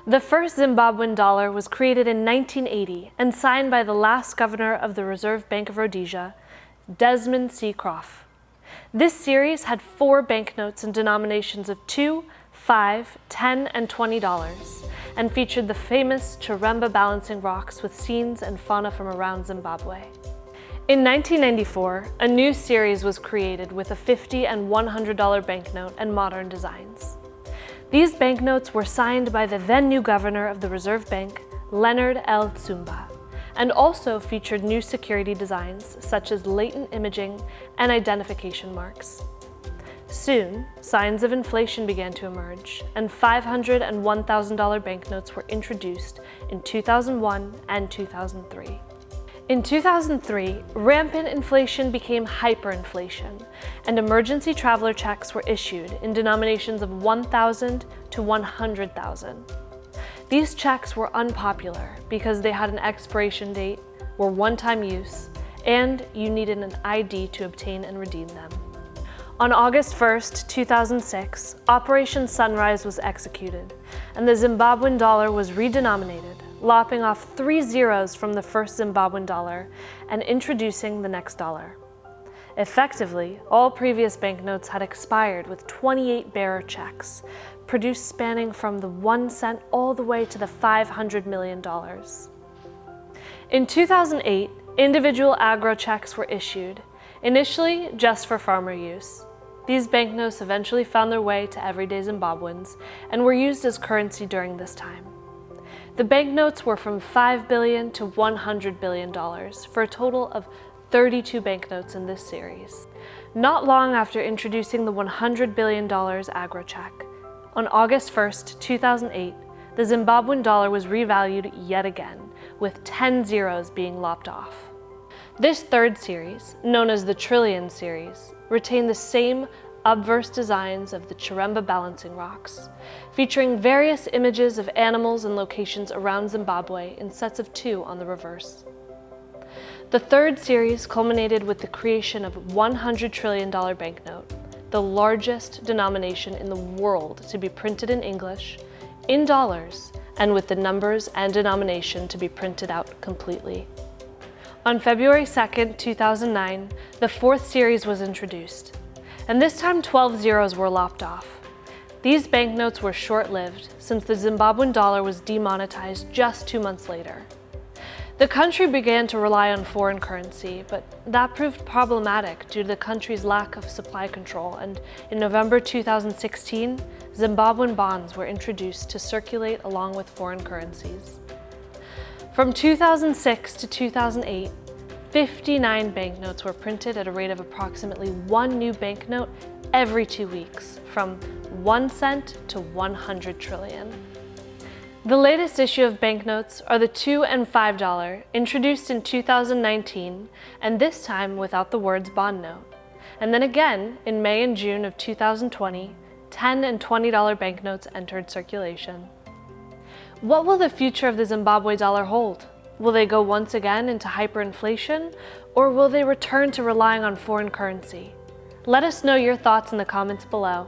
The first Zimbabwean dollar was created in 1980 and signed by the last governor of the Reserve Bank of Rhodesia, Desmond C. Croft. This series had 4 banknotes in denominations of $2, $5, $10, and $20, and featured the famous Chiremba Balancing Rocks with scenes and fauna from around Zimbabwe. In 1994, a new series was created with a $50 and $100 banknote and modern designs. These banknotes were signed by the then new governor of the Reserve Bank, Leonard L. Tsumba, and also featured new security designs such as latent imaging and identification marks. Soon, signs of inflation began to emerge, and $500 and $1,000 banknotes were introduced in 2001 and 2003. In 2003, rampant inflation became hyperinflation, and emergency traveler checks were issued in denominations of 1,000 to 100,000. These checks were unpopular because they had an expiration date, were one-time use, and you needed an ID to obtain and redeem them. On August 1, 2006, Operation Sunrise was executed, and the Zimbabwean dollar was redenominated, lopping off 3 zeros from the first Zimbabwean dollar and introducing the next dollar. Effectively, all previous banknotes had expired with 28 bearer checks, produced spanning from the 1 cent all the way to the $500 million. In 2008, individual agro checks were issued, initially just for farmer use. These banknotes eventually found their way to everyday Zimbabweans and were used as currency during this time. The banknotes were from $5 billion to $100 billion, for a total of 32 banknotes in this series. Not long after introducing the $100 billion agro check, on August 1, 2008, the Zimbabwean dollar was revalued yet again, with 10 zeros being lopped off. This third series, known as the Trillion series, retained the same obverse designs of the Chiremba Balancing Rocks, featuring various images of animals and locations around Zimbabwe in sets of 2 on the reverse. The third series culminated with the creation of $100 trillion banknote, the largest denomination in the world to be printed in English, in dollars, and with the numbers and denomination to be printed out completely. On February 2, 2009, the fourth series was introduced, and this time 12 zeros were lopped off. These banknotes were short-lived since the Zimbabwean dollar was demonetized just 2 months later. The country began to rely on foreign currency, but that proved problematic due to the country's lack of supply control, and in November 2016, Zimbabwean bonds were introduced to circulate along with foreign currencies. From 2006 to 2008, 59 banknotes were printed at a rate of approximately 1 new banknote every 2 weeks, from 1 cent to 100 trillion. The latest issue of banknotes are the $2 and $5, introduced in 2019, and this time without the words bond note. And then again, in May and June of 2020, $10 and $20 banknotes entered circulation. What will the future of the Zimbabwe dollar hold? Will they go once again into hyperinflation, or will they return to relying on foreign currency? Let us know your thoughts in the comments below.